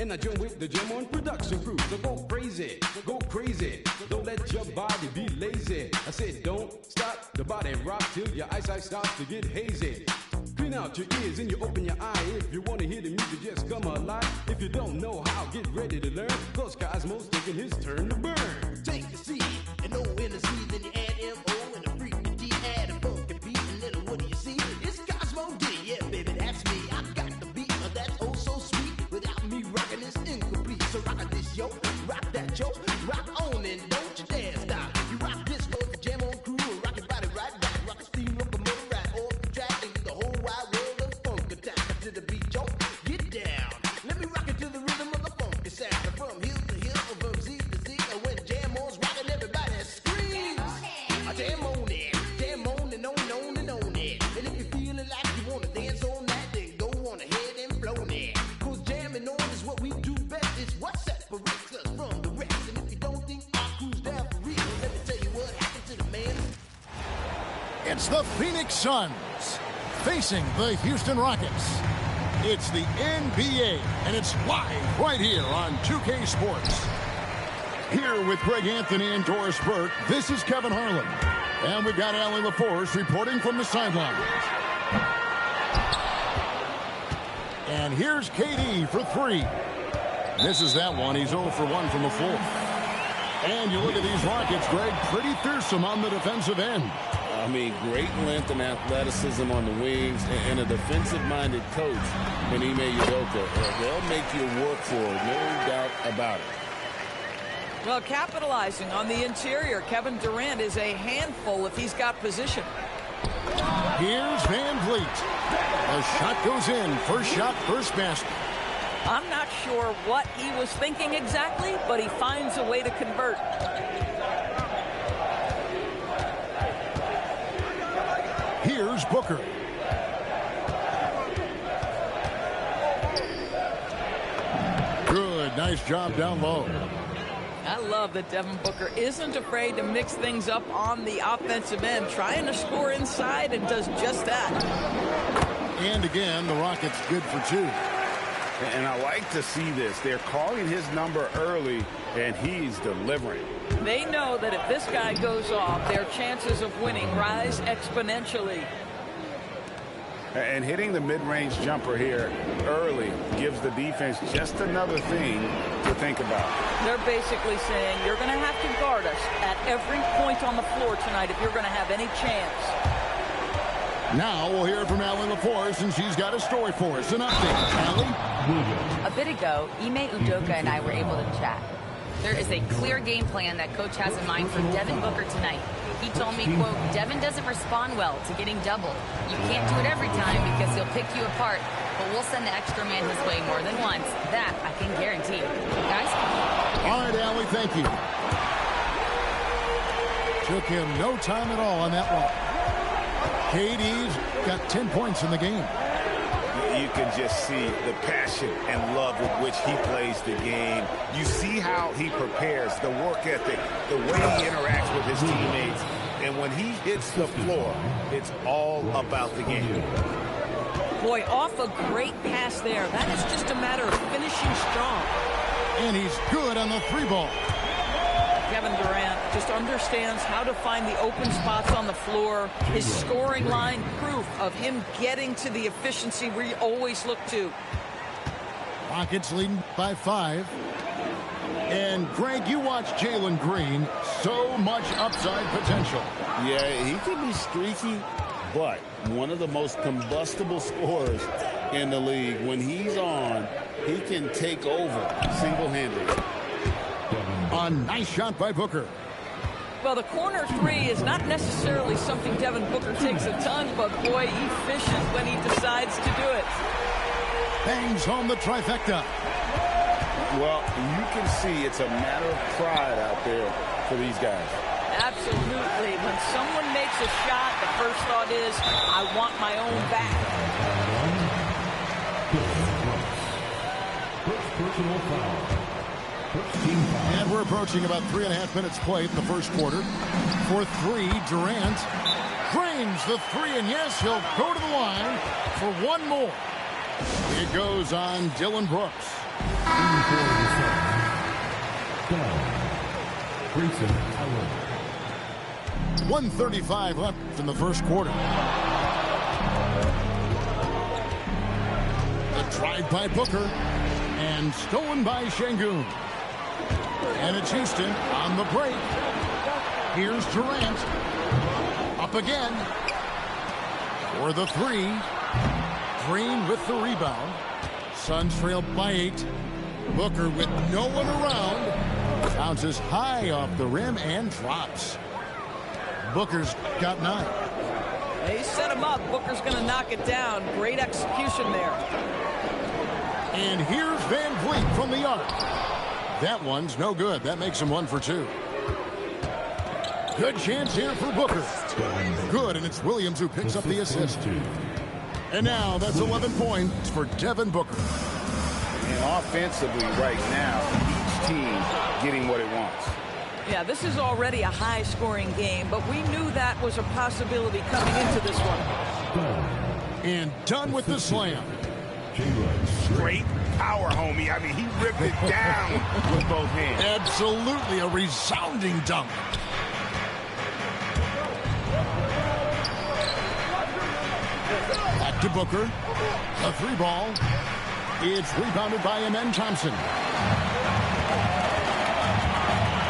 and I join with the Jam On production crew. So go crazy, go crazy. Don't let your body be lazy. I said don't stop the body rock till your eyesight starts to get hazy. Clean out your ears and you open your eye. If you want to hear the music, just come alive. If you don't know how, get ready to learn. Cause Cosmo's taking his turn to burn. Take the C and O in the C, then you add M-O and a freaking D, add a funky beat, and little what do you see? It's Cosmo D, yeah baby, that's me. I got the beat, that's oh so sweet. Without me rocking it's incomplete. So rock this yo, rock that yo, rock on and don't you dare stop. You rock this for the Jam On crew, rock your body right back, rock a steam locomotive right off the track, and the whole wide world of funk attack. To the beat yo, get down. Let me rock it to the rhythm of the funky sound. From hill to hill, from Z to Z, and when Jam On's rocking, everybody screams. I jam on it, jam on and on and on and on it. And if you're feeling like you wanna dance on that, then go on ahead and flow it. Cause jamming on is what we do best. It's what separates us from the rest. And if you don't think our crew's down for real, let me tell you what happened to the man. It's the Phoenix Suns facing the Houston Rockets. It's the NBA, and it's live right here on 2K Sports. Here with Greg Anthony and Doris Burke, this is Kevin Harlan. And we've got Allie LaForce reporting from the sidelines. And here's KD for three. Misses that one. He's 0 for 1 from the floor. And you look at these Rockets, Greg, pretty fearsome on the defensive end. I mean, great length and athleticism on the wings, and a defensive-minded coach in Ime Udoka. They'll make you work for it, no doubt about it. Well, capitalizing on the interior, Kevin Durant is a handful if he's got position. Here's Van Vliet. The shot goes in. First shot, first basket. I'm not sure what he was thinking exactly, but he finds a way to convert. Here's Booker. Good, nice job down low. I love that Devin Booker isn't afraid to mix things up on the offensive end, trying to score inside, and does just that. And again, the Rockets good for two. And I like to see this. They're calling his number early, and he's delivering. They know that if this guy goes off, their chances of winning rise exponentially. And hitting the mid-range jumper here early gives the defense just another thing to think about. They're basically saying you're going to have to guard us at every point on the floor tonight if you're going to have any chance. Now we'll hear from Allie LaForce, and she's got a story for us. An update, Allie. A bit ago, Ime Udoka and I were able to chat. There is a clear game plan that Coach has in mind for Devin Booker tonight. He told me, quote, Devin doesn't respond well to getting doubled. You can't do it every time because he'll pick you apart, but we'll send the extra man his way more than once. That I can guarantee you. Guys? All right, Allie, thank you. Took him no time at all on that one. KD's got 10 points in the game. You can just see the passion and love with which he plays the game. You see how he prepares, the work ethic, the way he interacts with his teammates. And when he hits the floor, it's all about the game. Boy, off a great pass there. That is just a matter of finishing strong. And he's good on the three ball. Kevin Durant just understands how to find the open spots on the floor. His scoring line, proof of him getting to the efficiency we always look to. Rockets leading by 5. And Greg, you watch Jalen Green. So much upside potential. Yeah, he can be streaky, but one of the most combustible scorers in the league. When he's on, he can take over single-handedly. A nice shot by Booker. Well, the corner three is not necessarily something Devin Booker takes a ton, but boy, efficient when he decides to do it. Bangs home the trifecta. Well, you can see it's a matter of pride out there for these guys. Absolutely. When someone makes a shot, the first thought is, I want my own back. First personal foul. And we're approaching about 3.5 minutes played in the first quarter. For three, Durant drains the three, and yes, he'll go to the line for one more. It goes on Dylan Brooks. Grayson Allen. 1:35 left in the first quarter. The drive by Booker and stolen by Şengün. And it's Houston on the break. Here's Durant. Up again for the three. Green with the rebound. Suns trail by 8. Booker with no one around. Bounces high off the rim and drops. Booker's got 9. He set him up. Booker's going to knock it down. Great execution there. And here's Van Vliet from the arc. That one's no good. That makes him 1 for 2. Good chance here for Booker. Good, and it's Williams who picks up the assist. And now that's 11 points for Devin Booker. And offensively right now, each team getting what it wants. Yeah, this is already a high-scoring game, but we knew that was a possibility coming into this one. And done with the slam. Great power, homie. I mean, he ripped it down with both hands. Absolutely a resounding dunk. Back to Booker. A 3-ball. It's rebounded by Amen Thompson.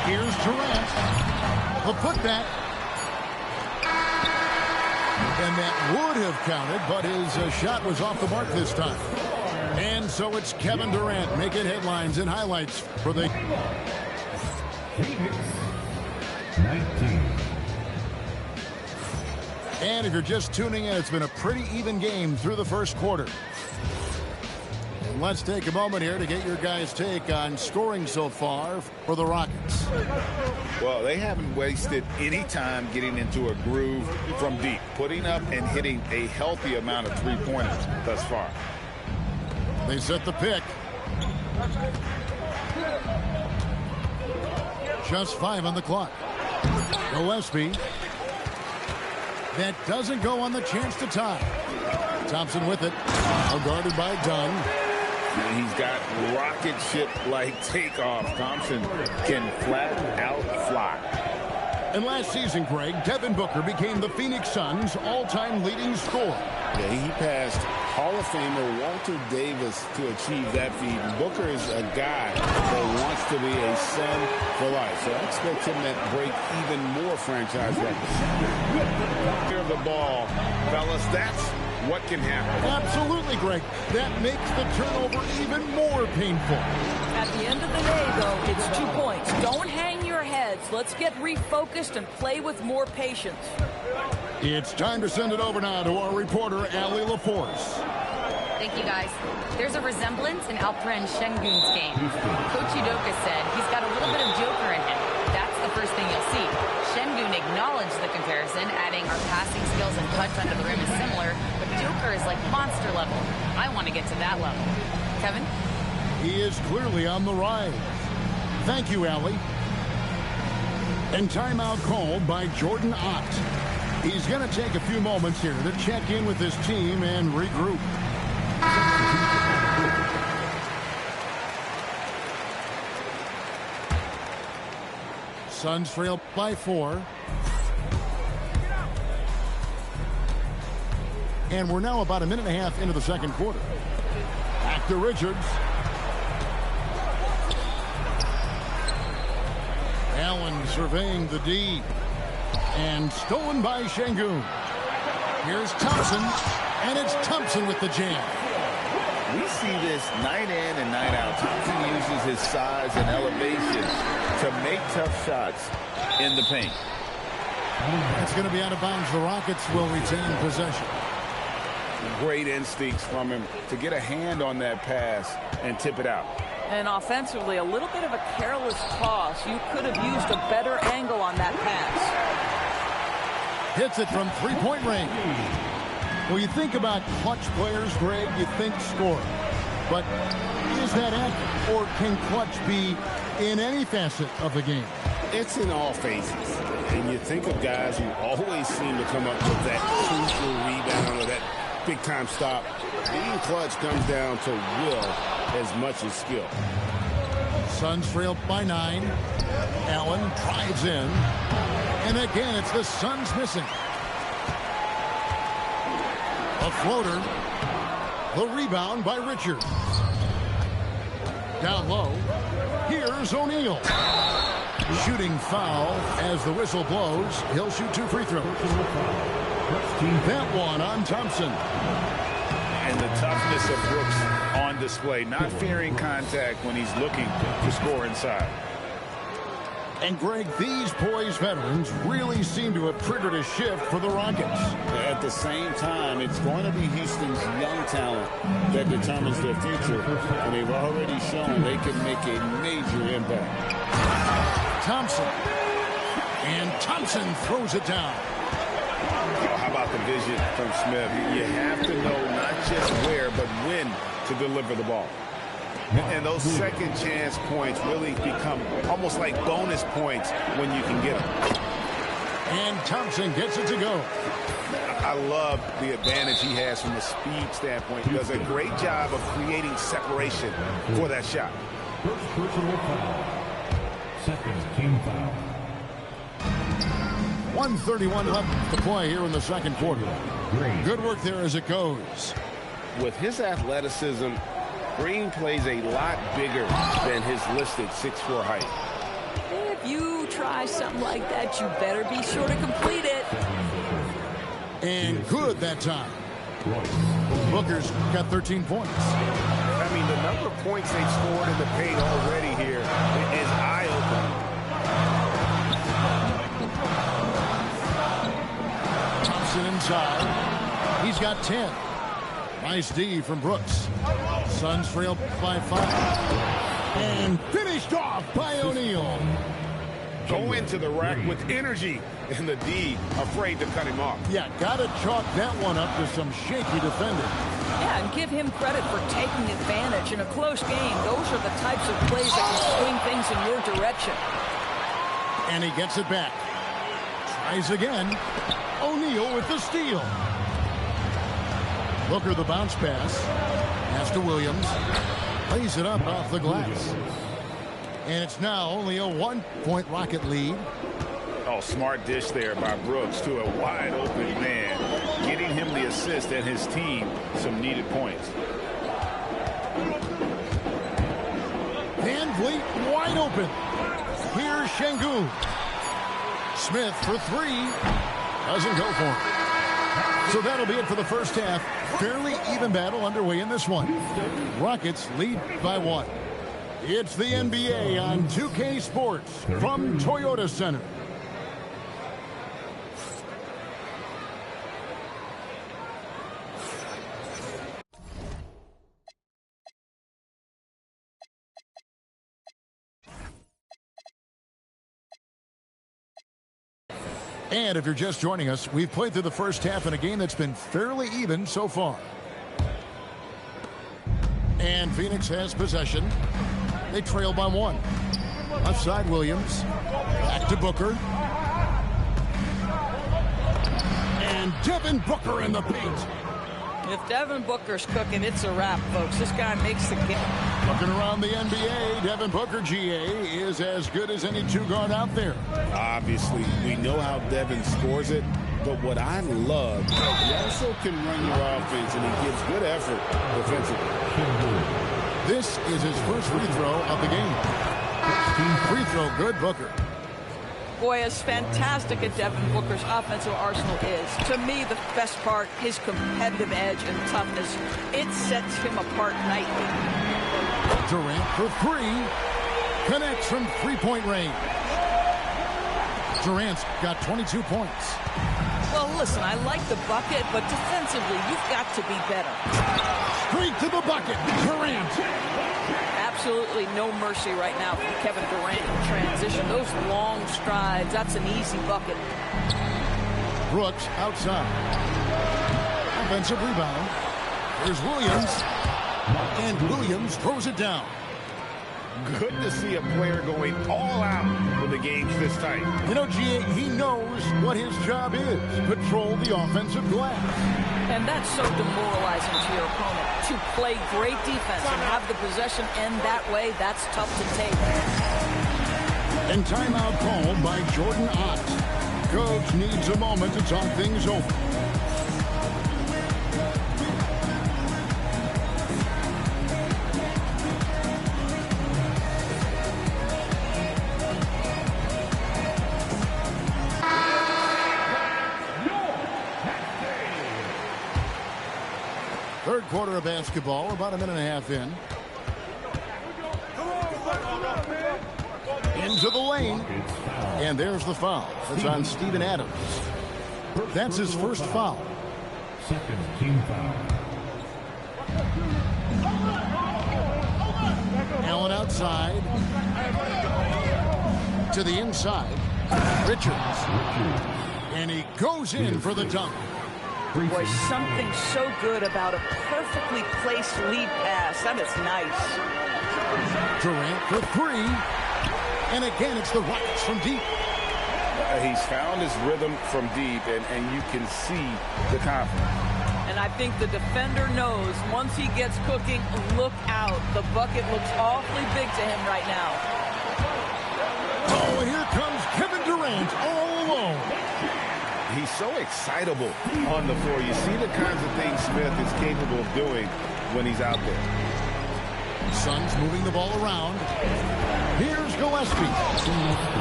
Here's Durant. The putback. And that would have counted, but his shot was off the mark this time. And so it's Kevin Durant making headlines and highlights for the 19. And if you're just tuning in, it's been a pretty even game through the first quarter. And let's take a moment here to get your guys' take on scoring so far for the Rockets. Well, they haven't wasted any time getting into a groove from deep, putting up and hitting a healthy amount of three-pointers thus far. They set the pick. Just 5 on the clock. Gillespie. That doesn't go on the chance to tie. Thompson with it. Now guarded by Dunn. And he's got rocket ship-like takeoff. Thompson can flat out fly. And last season, Greg, Devin Booker became the Phoenix Suns' all-time leading scorer. Yeah, he passed Hall of Famer Walter Davis to achieve that feat. Booker is a guy that wants to be a Sun for life. So I expect him to break even more franchise records. Clear the ball, fellas. That's what can happen. Absolutely, Greg. That makes the turnover even more painful. At the end of the day, though, it's 2 points. Don't hang your heads. Let's get refocused and play with more patience. It's time to send it over now to our reporter, Allie LaForce. Thank you, guys. There's a resemblance in Alperen Şengün's game. Coach Udoka said he's got a little bit of Joker in him. That's the first thing you'll see. Şengün acknowledged the comparison, adding our passing skills and touch under the rim is similar, but Joker is like monster level. I want to get to that level. Kevin? He is clearly on the rise. Thank you, Allie. And timeout called by Jordan Ott. He's going to take a few moments here to check in with his team and regroup. Suns trail by 4. And we're now about a minute and a half into the second quarter. Back to Richards. Allen surveying the D. And stolen by Şengün. Here's Thompson. And it's Thompson with the jam. We see this night in and night out. Thompson uses his size and elevation to make tough shots in the paint. It's going to be out of bounds. The Rockets will retain possession. Great instincts from him to get a hand on that pass and tip it out. And offensively, a little bit of a careless toss. You could have used a better angle on that pass. Hits it from three-point range. When you think about clutch players, Greg, you think score. But is that accurate? Or can clutch be in any facet of the game? It's in all phases. And you think of guys who always seem to come up with that crucial rebound or that big-time stop. Being clutch comes down to will as much as skill. Suns trail by 9. Allen drives in. And again, it's the Suns missing. A floater. The rebound by Richards. Down low. Here's O'Neal. Shooting foul as the whistle blows. He'll shoot 2 free throws. That one on Thompson. And the toughness of Brooks on display. Not fearing contact when he's looking to score inside. And Greg, these poised veterans really seem to have triggered a shift for the Rockets. At the same time, it's going to be Houston's young talent that determines their future. And they've already shown they can make a major impact. Thompson. And Thompson throws it down. How about the vision from Smith? You have to know not just where, but when to deliver the ball. And those second chance points really become almost like bonus points when you can get them. And Thompson gets it to go. I love the advantage he has from a speed standpoint. He does a great job of creating separation for that shot. First personal foul. Second team foul. 1:31 left to play here in the second quarter. Good work there as it goes. With his athleticism, Green plays a lot bigger than his listed 6'4" height. If you try something like that, you better be sure to complete it. And good that time. Booker's got 13 points. I mean, the number of points they've scored in the paint already here is eye-opening. Thompson inside. He's got 10. Nice D from Brooks. Suns trail by 5. And finished off by O'Neal. Go into the rack with energy, and the D afraid to cut him off. Yeah, got to chalk that one up to some shaky defending. Yeah, and give him credit for taking advantage in a close game. Those are the types of plays that can swing things in your direction. And he gets it back. Tries again. O'Neal with the steal. Booker the bounce pass. Pass to Williams. Lays it up off the glass. And it's now only a 1-point Rocket lead. Oh, smart dish there by Brooks to a wide open man, getting him the assist and his team some needed points. Van Vliet wide open. Here's Şengün. Smith for 3. Doesn't go for it. So that'll be it for the first half. Fairly even battle underway in this one. Rockets lead by 1. It's the NBA on 2K Sports from Toyota Center. And if you're just joining us, we've played through the first half in a game that's been fairly even so far. And Phoenix has possession. They trail by 1. Left side, Williams. Back to Booker. And Devin Booker in the paint. If Devin Booker's cooking, it's a wrap, folks. This guy makes the game. Looking around the NBA, Devin Booker, GA, is as good as any 2-guard out there. Obviously, we know how Devin scores it, but what I love, he also can run your offense, and he gives good effort defensively. This is his first free throw of the game. Free throw, good, Booker. Boy, as fantastic as Devin Booker's offensive arsenal is, to me, the best part, his competitive edge and toughness, it sets him apart nightly. Durant for 3. Connects from 3-point range. Durant's got 22 points. Well, listen, I like the bucket, but defensively, you've got to be better. Straight to the bucket, Durant. Absolutely no mercy right now from Kevin Durant in transition. Those long strides, that's an easy bucket. Brooks outside. Offensive rebound. Here's Williams. And Williams throws it down. Good to see a player going all out when the game's this tight. You know, GA, he knows what his job is. Patrol the offensive glass. And that's so demoralizing to your opponent. To play great defense and have the possession end that way, that's tough to take. And timeout called by Jordan Ott. Coach needs a moment to talk things over. Third quarter of basketball, about a minute and a half in. Into the lane. And there's the foul. It's on Steven Adams. That's his first foul. Second team foul. Allen outside. To the inside. Richards. And he goes in for the dunk. Boy, something so good about a perfectly placed lead pass. That is nice. Durant for three. And again, it's the Rockets from deep. He's found his rhythm from deep, and you can see the confidence. And I think the defender knows once he gets cooking, look out. The bucket looks awfully big to him right now. Oh, and here comes Kevin Durant all alone. He's so excitable on the floor. You see the kinds of things Smith is capable of doing when he's out there. Suns moving the ball around. Here's Gillespie.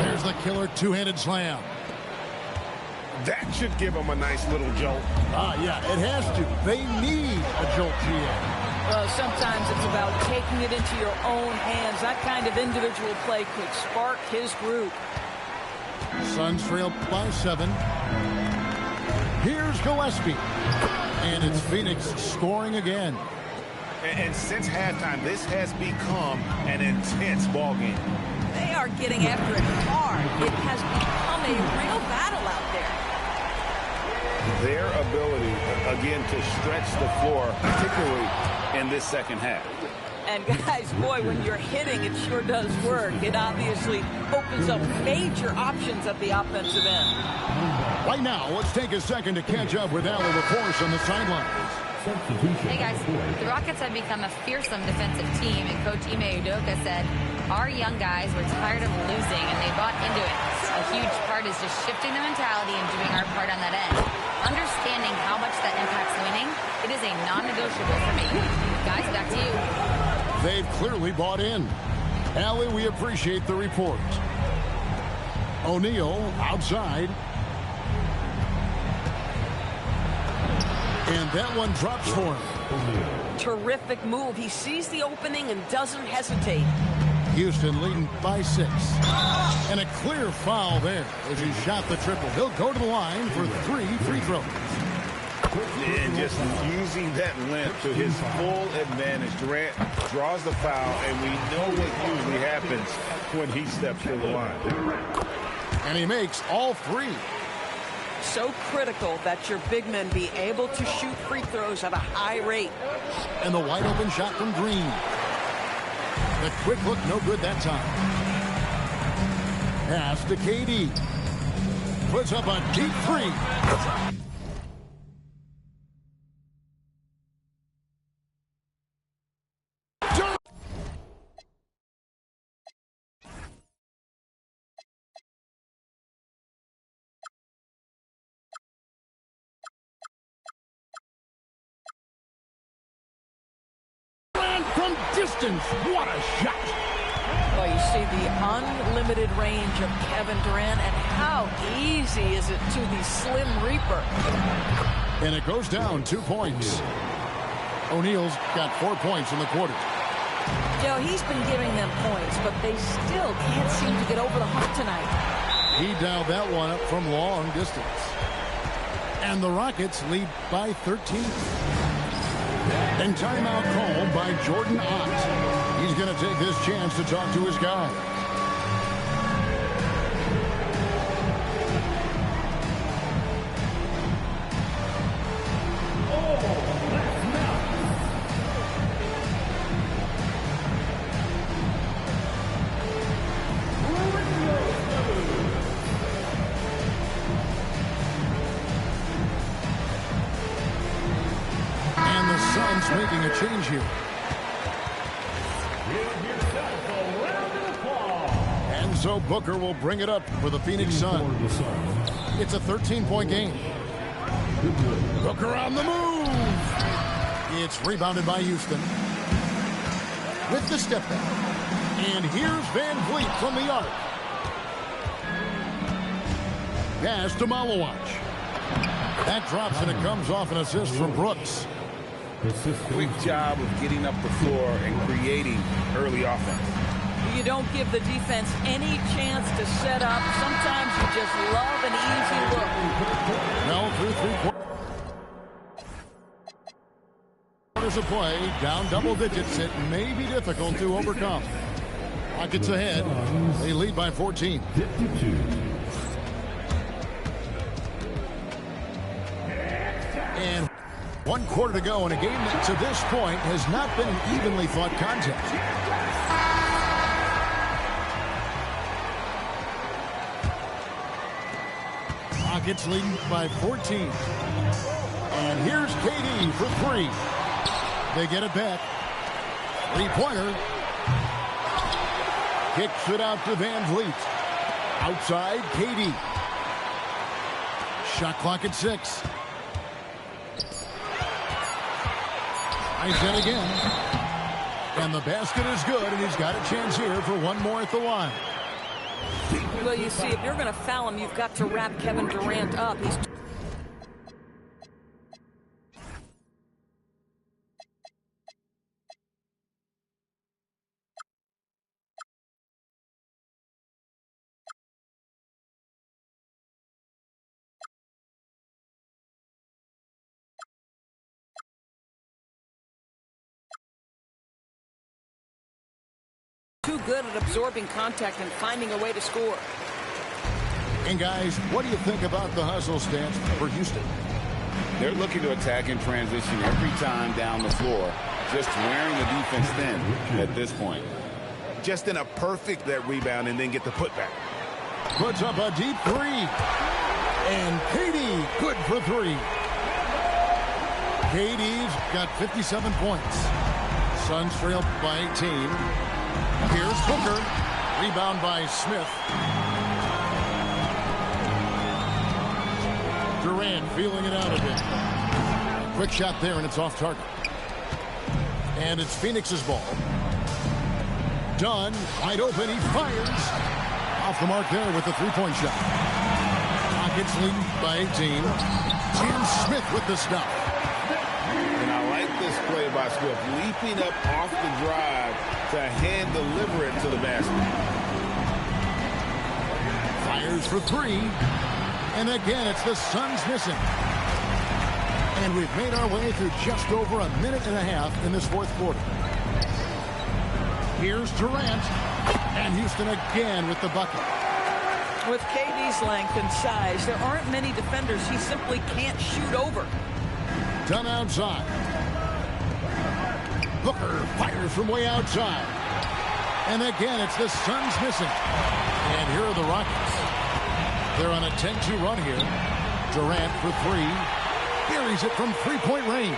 There's the killer two-handed slam. That should give him a nice little jolt. Yeah, it has to. They need a jolt here. Well, sometimes it's about taking it into your own hands. That kind of individual play could spark his group. Suns trail by 7. Here's Gillespie. And it's Phoenix scoring again. And since halftime, this has become an intense ball game. They are getting after it hard. It has become a real battle out there. Their ability, again, to stretch the floor, particularly in this second half. And guys, boy, when you're hitting, it sure does work. It obviously opens up major options at the offensive end. Right now, let's take a second to catch up with Allie LaForce on the sidelines. Hey guys, the Rockets have become a fearsome defensive team, and Coach Ime Udoka said, our young guys were tired of losing and they bought into it. A huge part is just shifting the mentality and doing our part on that end. Understanding how much that impacts winning, it is a non-negotiable for me. Guys, back to you. They've clearly bought in. Allie, we appreciate the report. O'Neal outside. And that one drops for him. Terrific move. He sees the opening and doesn't hesitate. Houston leading by 6. And a clear foul there as he shot the triple. He'll go to the line for 3 free throws. And just using that length to his full advantage. Durant draws the foul, and we know what usually happens when he steps to the line. And he makes all 3. So critical that your big men be able to shoot free throws at a high rate. And the wide open shot from Green. The quick look, no good that time. Pass to KD. Puts up a deep 3. From distance, what a shot! Well, you see the unlimited range of Kevin Durant, and how easy is it to the Slim Reaper? And it goes down 2 points. O'Neal's got 4 points in the quarter. Joe, he's been giving them points, but they still can't seem to get over the hump tonight. He dialed that one up from long distance. And the Rockets lead by 13. And timeout called by Jordan Ott. He's going to take this chance to talk to his guy. change here. And so Booker will bring it up for the Phoenix Suns. It's a 13-point game. Booker on the move. It's rebounded by Houston. With the step back. And here's Van Vliet from the arc. Pass to Malawach. That drops and it comes off an assist from Brooks. Quick job of getting up the floor and creating early offense. You don't give the defense any chance to set up. Sometimes you just love an easy look. Now through 3 quarters of play, down double digits. It may be difficult to overcome. Rockets ahead. They lead by 14. 52. And 1 quarter to go in a game that to this point has not been an evenly fought contest. Rockets leading by 14. And here's KD for 3. They get it back. 3-pointer. Kicks it out to Van Vliet. Outside, KD. Shot clock at 6. Nice in again. And the basket is good, and he's got a chance here for one more at the line. Well, you see, if you're going to foul him, you've got to wrap Kevin Durant up. He's too good at absorbing contact and finding a way to score. And guys, what do you think about the hustle stance for Houston? They're looking to attack in transition every time down the floor, just wearing the defense thin at this point. Just in a perfect that rebound and then get the putback. Puts up a deep 3. And KD good for 3. KD's got 57 points. Suns trail by 18. Here's Booker. Rebound by Smith. Durant feeling it out a bit. Quick shot there, and it's off target. And it's Phoenix's ball. Dunn, wide open, he fires. Off the mark there with the three-point shot. Rockets lead by 18. Jim Smith with the stop. And I like this play by Swift, leaping up off the drive to hand deliver it to the basket. Fires for 3. And again, it's the Suns missing. And we've made our way through just over a minute and a half in this fourth quarter. Here's Durant. And Houston again with the bucket. With KD's length and size, there aren't many defenders he simply can't shoot over. Done outside. Booker fires from way outside. And again, it's the Suns missing. And here are the Rockets. They're on a 10-2 run here. Durant for 3. Buries it from three-point range.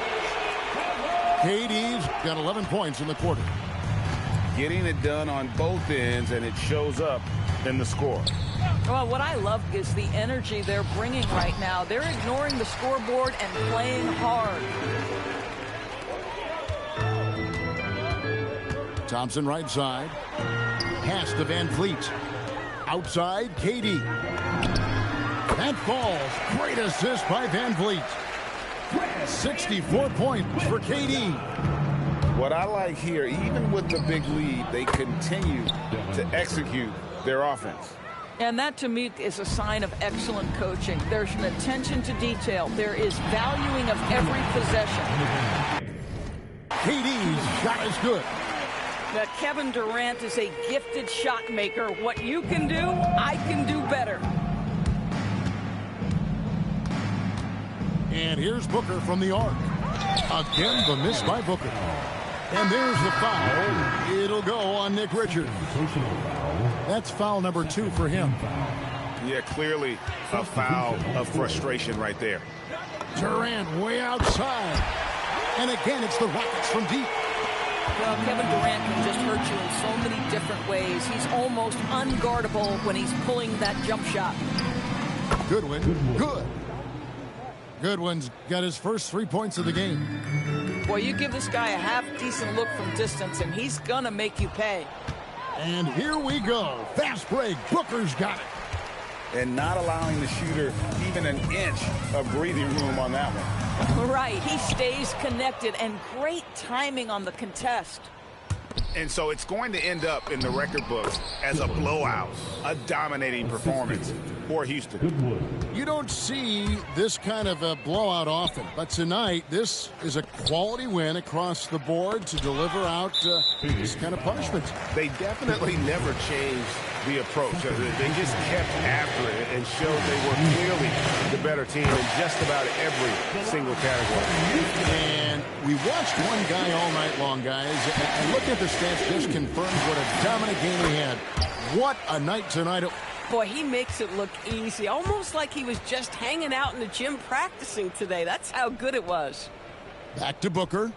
KD's got 11 points in the quarter. Getting it done on both ends, and it shows up in the score. Well, what I love is the energy they're bringing right now. They're ignoring the scoreboard and playing hard. Thompson right side. Pass to Van Vliet. Outside, KD. That falls. Great assist by Van Vliet. 64 points for KD. What I like here, even with the big lead, they continue to execute their offense. And that, to me, is a sign of excellent coaching. There's an attention to detail. There is valuing of every possession. KD's shot is good. That Kevin Durant is a gifted shot maker. What you can do, I can do better. And here's Booker from the arc. Again, the miss by Booker. And there's the foul. It'll go on Nick Richards. That's foul number 2 for him. Yeah, clearly a foul of frustration right there. Durant way outside. And again, it's the Rockets from deep. Well, Kevin Durant can just hurt you in so many different ways. He's almost unguardable when he's pulling that jump shot. Goodwin, good. Goodwin's got his first 3 points of the game. Boy, you give this guy a half-decent look from distance, and he's going to make you pay. And here we go. Fast break. Booker's got it. And not allowing the shooter even an inch of breathing room on that one. Right. He stays connected, and great timing on the contest. And so it's going to end up in the record books as a blowout, a dominating performance for Houston. You don't see this kind of a blowout often, but tonight this is a quality win across the board to deliver out this kind of punishment. They definitely never changed the approach. They just kept after it and showed they were clearly the better team in just about every single category. And we watched one guy all night long, guys, and look at the stats. Just confirms what a dominant game he had. What a night tonight. Boy, he makes it look easy, almost like he was just hanging out in the gym practicing today. That's how good it was. Back to Booker.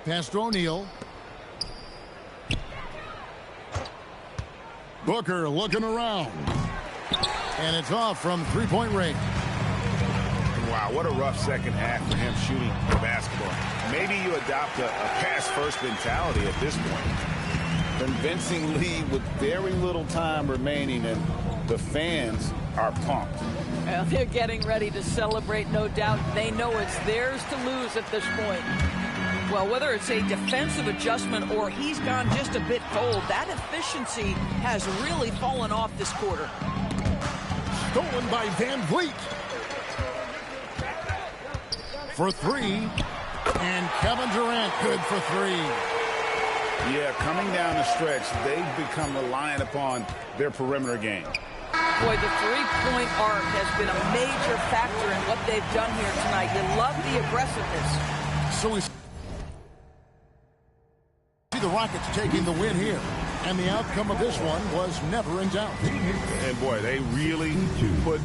Pass to O'Neal. Booker looking around. And it's off from three-point range. Wow, what a rough second half for him shooting the basketball. Maybe you adopt a pass-first mentality at this point. Convincing lead with very little time remaining, and the fans are pumped. Well, they're getting ready to celebrate, no doubt. They know it's theirs to lose at this point. Well, whether it's a defensive adjustment or he's gone just a bit cold, that efficiency has really fallen off this quarter. Stolen by Van Vliet. For three. And Kevin Durant good for three. Yeah, coming down the stretch, they've become reliant upon their perimeter game. Boy, the three-point arc has been a major factor in what they've done here tonight. You love the aggressiveness. So we see the Rockets taking the win here. And the outcome of this one was never in doubt. And boy, they really put